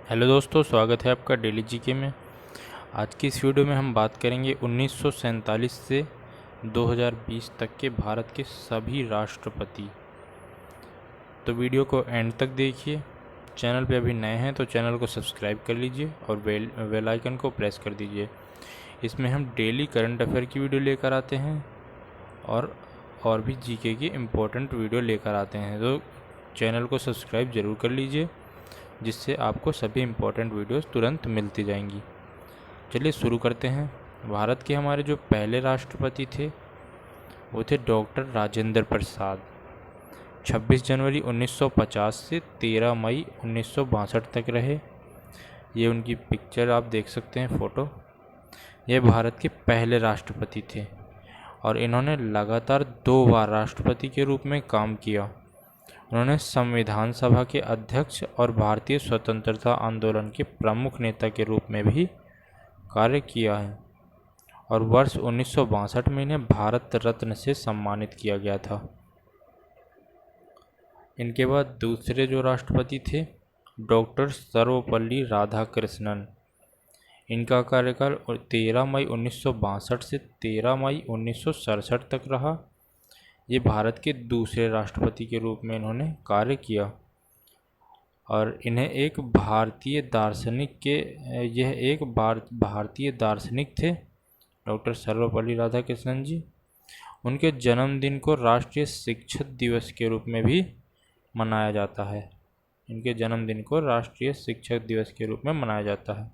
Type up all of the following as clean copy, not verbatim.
Hello दोस्तों, स्वागत है आपका डेली जीके में। आज की इस वीडियो में हम बात करेंगे 1947 से 2020 तक के भारत के सभी राष्ट्रपति। तो वीडियो को एंड तक देखिए। चैनल पे अभी नए हैं तो चैनल को सब्सक्राइब कर लीजिए और बेल आइकन को प्रेस कर दीजिए। इसमें हम डेली करंट अफेयर की वीडियो लेकर आते हैं और भी जीके की इम्पोर्टेंट वीडियो लेकर आते हैं, तो चैनल को सब्सक्राइब ज़रूर कर लीजिए, जिससे आपको सभी इम्पोर्टेंट वीडियोस तुरंत मिलती जाएंगी। चलिए शुरू करते हैं। भारत के हमारे जो पहले राष्ट्रपति थे वो थे डॉक्टर राजेंद्र प्रसाद। 26 जनवरी 1950 से 13 मई 1962 तक रहे। ये उनकी पिक्चर आप देख सकते हैं, फ़ोटो। ये भारत के पहले राष्ट्रपति थे और इन्होंने लगातार 2 बार राष्ट्रपति के रूप में काम किया। उन्होंने संविधान सभा के अध्यक्ष और भारतीय स्वतंत्रता आंदोलन के प्रमुख नेता के रूप में भी कार्य किया है और वर्ष 1962 में इन्हें भारत रत्न से सम्मानित किया गया था। इनके बाद दूसरे जो राष्ट्रपति थे डॉक्टर सर्वपल्ली राधाकृष्णन। इनका कार्यकाल 13 मई 1962 से 13 मई 1967 तक रहा। ये भारत के दूसरे राष्ट्रपति के रूप में इन्होंने कार्य किया और इन्हें एक भारतीय दार्शनिक थे डॉक्टर सर्वपल्ली राधाकृष्णन जी। उनके जन्मदिन को राष्ट्रीय शिक्षक दिवस के रूप में भी मनाया जाता है। इनके जन्मदिन को राष्ट्रीय शिक्षक दिवस के रूप में मनाया जाता है।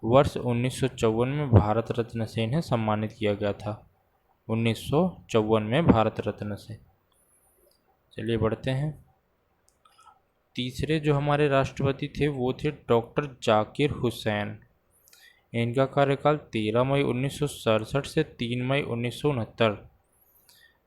वर्ष 1954 में भारत रत्न से इन्हें सम्मानित किया गया था। 1954 में भारत रत्न से। चलिए बढ़ते हैं। तीसरे जो हमारे राष्ट्रपति थे वो थे डॉक्टर जाकिर हुसैन। इनका कार्यकाल 13 मई 1967 से 3 मई 1969।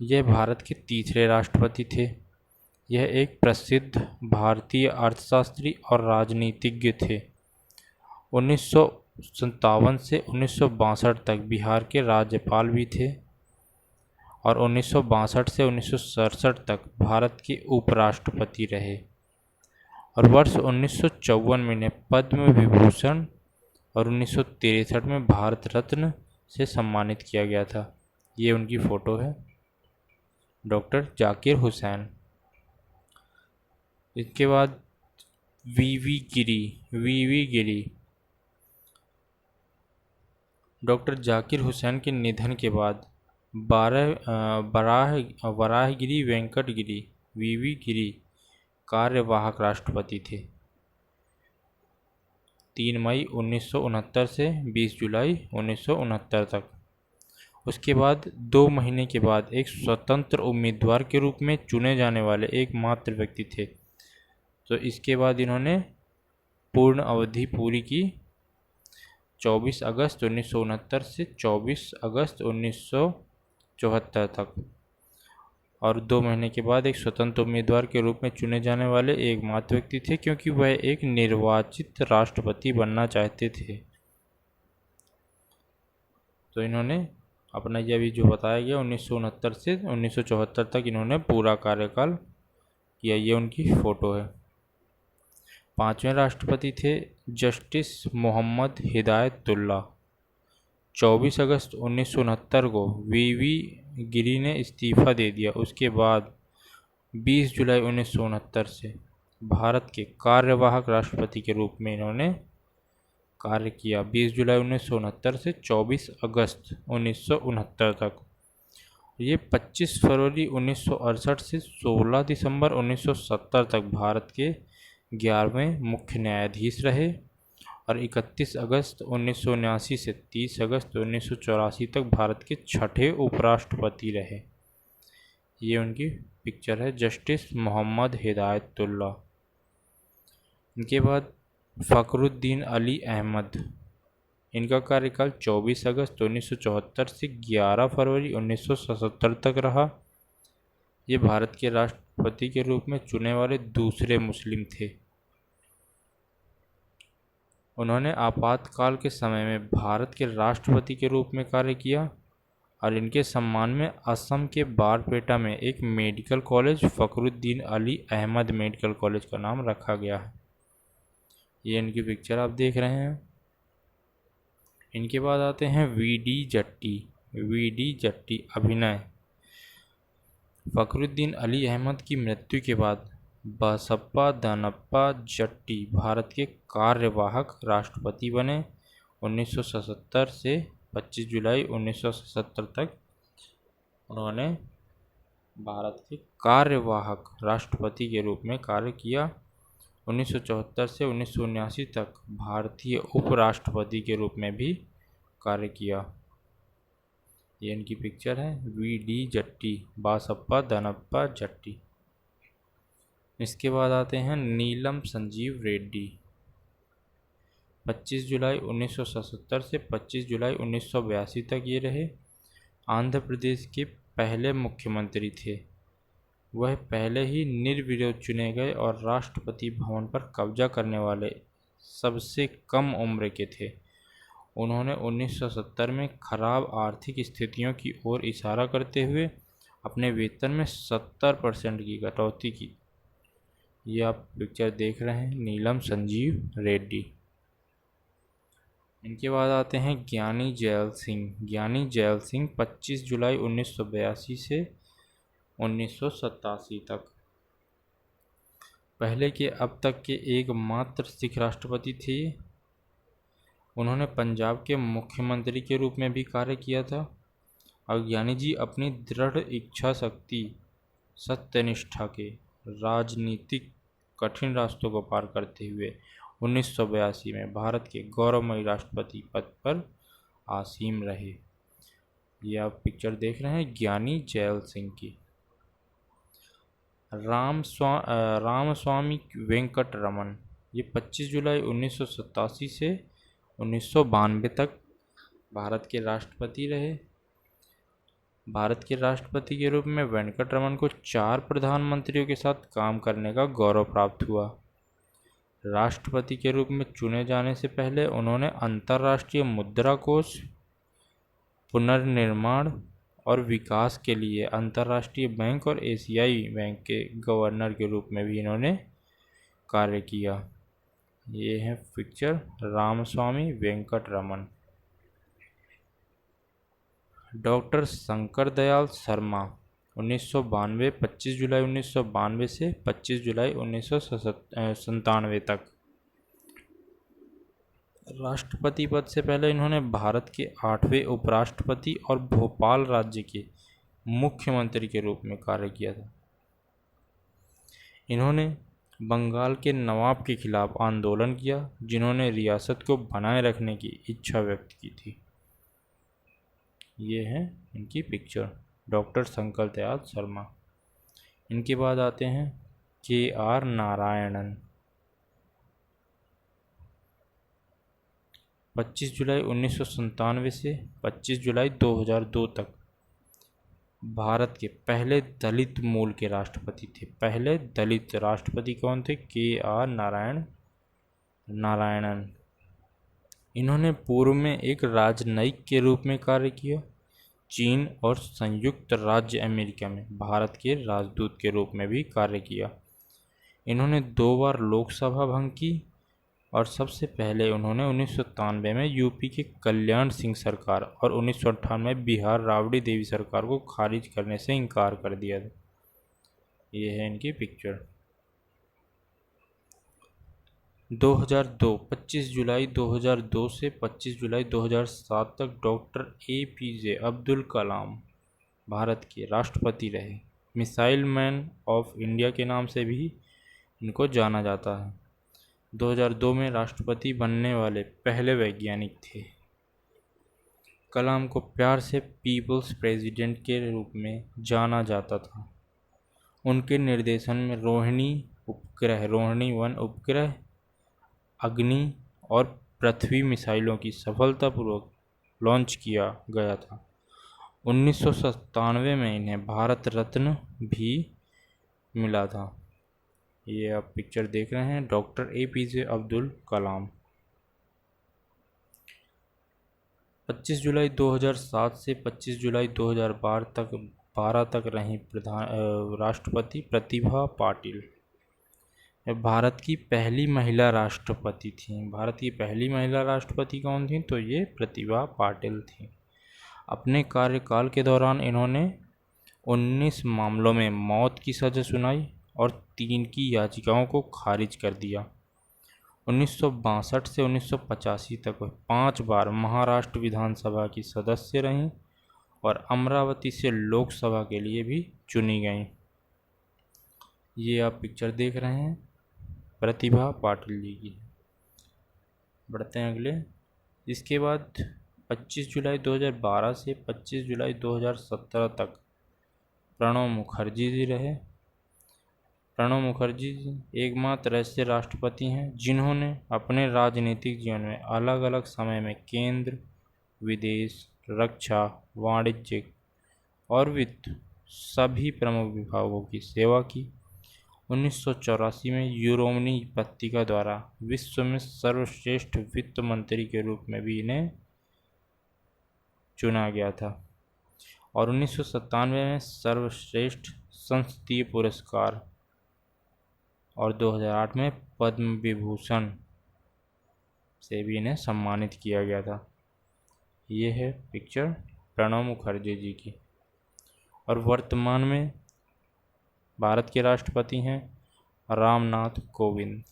यह भारत के तीसरे राष्ट्रपति थे। यह एक प्रसिद्ध भारतीय अर्थशास्त्री और राजनीतिज्ञ थे। 1957 से 1962 तक बिहार के राज्यपाल भी थे और 1962 से 1967 तक भारत के उपराष्ट्रपति रहे और वर्ष 1954 में इन्हें पद्म विभूषण और 1963 में भारत रत्न से सम्मानित किया गया था। ये उनकी फ़ोटो है, डॉक्टर जाकिर हुसैन। इसके बाद वीवी गिरी। डॉक्टर जाकिर हुसैन के निधन के बाद वराहगिरी वेंकट गिरी वीवी गिरी कार्यवाहक राष्ट्रपति थे। 3 मई 1969 से 20 जुलाई 1969 तक। उसके बाद 2 महीने के बाद एक स्वतंत्र उम्मीदवार के रूप में चुने जाने वाले एकमात्र व्यक्ति थे। तो इसके बाद इन्होंने पूर्ण अवधि पूरी की 24 अगस्त 1969 से 24 अगस्त 1974 तक और 2 महीने के बाद एक स्वतंत्र उम्मीदवार के रूप में चुने जाने वाले एकमात्र व्यक्ति थे, क्योंकि वह एक निर्वाचित राष्ट्रपति बनना चाहते थे। तो इन्होंने अपना यह भी जो बताया गया 1969 से 1974 तक इन्होंने पूरा कार्यकाल किया। ये उनकी फ़ोटो है। 5वें राष्ट्रपति थे जस्टिस मोहम्मद हिदायतुल्लाह। 24 अगस्त 1969 को वीवी गिरी ने इस्तीफ़ा दे दिया। उसके बाद 20 जुलाई 1969 से भारत के कार्यवाहक राष्ट्रपति के रूप में इन्होंने कार्य किया। 20 जुलाई 1969 से 24 अगस्त 1969 तक। ये 25 फरवरी 1968 से 16 दिसंबर 1970 तक भारत के 11वें मुख्य न्यायाधीश रहे और 31 अगस्त 1979 से 30 अगस्त 1984 तक भारत के 6ठे उपराष्ट्रपति रहे। ये उनकी पिक्चर है, जस्टिस मोहम्मद हिदायतुल्लाह। इनके बाद फ़खरुद्दीन अली अहमद। इनका कार्यकाल 24 अगस्त 1974 से 11 फरवरी 1977 तक रहा। ये भारत के राष्ट्रपति के रूप में चुने वाले दूसरे मुस्लिम थे। उन्होंने आपातकाल के समय में भारत के राष्ट्रपति के रूप में कार्य किया और इनके सम्मान में असम के बारपेटा में एक medical college Fakhruddin Ali Ahmed medical college का नाम रखा गया है। ये इनकी पिक्चर आप देख रहे हैं। इनके बाद आते हैं वी डी जट्टी अभिनय। फखरुद्दीन अली अहमद की मृत्यु के बाद बसप्पा दानप्पा जट्टी भारत के कार्यवाहक राष्ट्रपति बने। 1977 से 25 जुलाई 1977 तक उन्होंने भारत के कार्यवाहक राष्ट्रपति के रूप में कार्य किया। 1974 से 1979 तक भारतीय उपराष्ट्रपति के रूप में भी कार्य किया। ये इनकी पिक्चर है वी डी जट्टी, बासप्पा दानप्पा जट्टी। इसके बाद आते हैं नीलम संजीव रेड्डी। 25 जुलाई 1977 से 25 जुलाई 1982 तक ये रहे। आंध्र प्रदेश के पहले मुख्यमंत्री थे। वह पहले ही निर्विरोध चुने गए और राष्ट्रपति भवन पर कब्जा करने वाले सबसे कम उम्र के थे। उन्होंने 1970 में खराब आर्थिक स्थितियों की ओर इशारा करते हुए अपने वेतन में 70% की कटौती की। ये आप पिक्चर देख रहे हैं नीलम संजीव रेड्डी। इनके बाद आते हैं ज्ञानी जैल सिंह 25 जुलाई 1982 से 1987 तक पहले के अब तक के एकमात्र सिख राष्ट्रपति थे। उन्होंने पंजाब के मुख्यमंत्री के रूप में भी कार्य किया था। और ज्ञानी जी अपनी दृढ़ इच्छा शक्ति, सत्यनिष्ठा के राजनीतिक कठिन रास्तों को पार करते हुए 1982 में भारत के गौरवमयी राष्ट्रपति पद पर आसीन रहे। ये आप पिक्चर देख रहे हैं ज्ञानी जैल सिंह की। रामस्वामी वेंकटरमन, ये 25 जुलाई 1987 से 1992 तक भारत के राष्ट्रपति रहे। भारत के राष्ट्रपति के रूप में वेंकटरमन को 4 प्रधानमंत्रियों के साथ काम करने का गौरव प्राप्त हुआ। राष्ट्रपति के रूप में चुने जाने से पहले उन्होंने अंतर्राष्ट्रीय मुद्रा कोष, पुनर्निर्माण और विकास के लिए अंतर्राष्ट्रीय बैंक और एशियाई बैंक के गवर्नर के रूप में भी इन्होंने कार्य किया। ये है पिक्चर रामस्वामी वेंकटरमन। डॉक्टर शंकर दयाल शर्मा 1992, 25 जुलाई 1992 से 25 जुलाई 1997 तक राष्ट्रपति पद से पहले इन्होंने भारत के 8वें उपराष्ट्रपति और भोपाल राज्य के मुख्यमंत्री के रूप में कार्य किया था। इन्होंने बंगाल के नवाब के खिलाफ आंदोलन किया, जिन्होंने रियासत को बनाए रखने की इच्छा व्यक्त की थी। ये है इनकी पिक्चर डॉक्टर शंकर दयाल शर्मा। इनके बाद आते हैं के.आर. नारायणन। 25 जुलाई 1997 से 25 जुलाई 2002 तक भारत के पहले दलित मूल के राष्ट्रपति थे। पहले दलित राष्ट्रपति कौन थे? के.आर. नारायणन। इन्होंने पूर्व में एक राजनयिक के रूप में कार्य किया। चीन और संयुक्त राज्य अमेरिका में भारत के राजदूत के रूप में भी कार्य किया। इन्होंने 2 बार लोकसभा भंग की और सबसे पहले उन्होंने 1993 में यूपी के कल्याण सिंह सरकार और 1998 में बिहार राबड़ी देवी सरकार को खारिज करने से इनकार कर दिया था। ये है इनकी पिक्चर। 2002, 25 जुलाई 2002 से 25 जुलाई 2007 तक डॉक्टर APJ अब्दुल कलाम भारत के राष्ट्रपति रहे। मिसाइल मैन ऑफ इंडिया के नाम से भी इनको जाना जाता है। 2002 में राष्ट्रपति बनने वाले पहले वैज्ञानिक थे। कलाम को प्यार से पीपल्स प्रेसिडेंट के रूप में जाना जाता था। उनके निर्देशन में रोहिणी 1 उपग्रह, अग्नि और पृथ्वी मिसाइलों की सफलतापूर्वक लॉन्च किया गया था। 1997 में इन्हें भारत रत्न भी मिला था। ये आप पिक्चर देख रहे हैं डॉक्टर APJ अब्दुल कलाम। 25 जुलाई 2007 से 25 जुलाई 2012 तक रही राष्ट्रपति प्रतिभा पाटिल। भारत की पहली महिला राष्ट्रपति थी। भारत की पहली महिला राष्ट्रपति कौन थी? तो ये प्रतिभा पाटिल थी। अपने कार्यकाल के दौरान इन्होंने 19 मामलों में मौत की सजा सुनाई और 3 की याचिकाओं को खारिज कर दिया। 1962 से 1985 तक वह 5 बार महाराष्ट्र विधानसभा की सदस्य रहीं और अमरावती से लोकसभा के लिए भी चुनी गईं। ये आप पिक्चर देख रहे हैं प्रतिभा पाटिल जी की। बढ़ते हैं अगले। इसके बाद 25 जुलाई 2012 से 25 जुलाई 2017 तक प्रणब मुखर्जी जी रहे। प्रणब मुखर्जी एकमात्र ऐसे राष्ट्रपति हैं जिन्होंने अपने राजनीतिक जीवन में अलग अलग समय में केंद्र, विदेश, रक्षा, वाणिज्यिक और वित्त सभी प्रमुख विभागों की सेवा की। 1984 में यूरोमनी पत्रिका द्वारा विश्व में सर्वश्रेष्ठ वित्त मंत्री के रूप में भी इन्हें चुना गया था और 1997 में सर्वश्रेष्ठ संसदीय पुरस्कार और 2008 में पद्म विभूषण से भी इन्हें सम्मानित किया गया था। ये है पिक्चर प्रणब मुखर्जी जी की। और वर्तमान में भारत के राष्ट्रपति हैं रामनाथ कोविंद।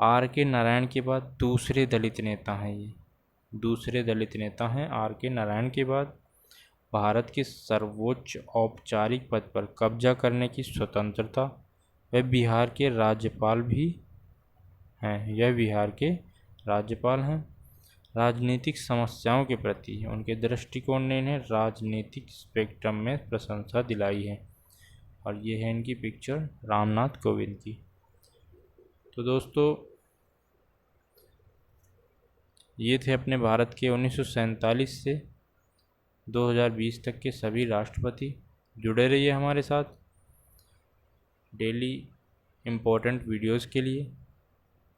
आर के नारायण के बाद दूसरे दलित नेता हैं। ये दूसरे दलित नेता हैं आर के नारायण के बाद। भारत के सर्वोच्च औपचारिक पद पर कब्जा करने की स्वतंत्रता वे बिहार के राज्यपाल भी हैं। यह बिहार के राज्यपाल हैं। राजनीतिक समस्याओं के प्रति उनके दृष्टिकोण ने इन्हें राजनीतिक स्पेक्ट्रम में प्रशंसा दिलाई है। और ये है इनकी पिक्चर रामनाथ कोविंद की। तो दोस्तों ये थे अपने भारत के 1947 से 2020 तक के सभी राष्ट्रपति। जुड़े रहिए हमारे साथ डेली इम्पोर्टेंट वीडियोस के लिए।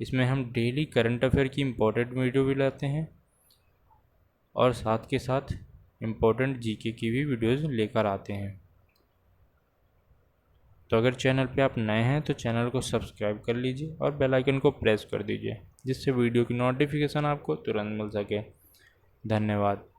इसमें हम डेली करंट अफेयर की इम्पोर्टेंट वीडियो भी लाते हैं और साथ के साथ इम्पोर्टेंट जीके की भी वीडियोस लेकर आते हैं। तो अगर चैनल पे आप नए हैं तो चैनल को सब्सक्राइब कर लीजिए और बेल आइकन को प्रेस कर दीजिए जिससे वीडियो की नोटिफिकेशन आपको तुरंत मिल सके। धन्यवाद।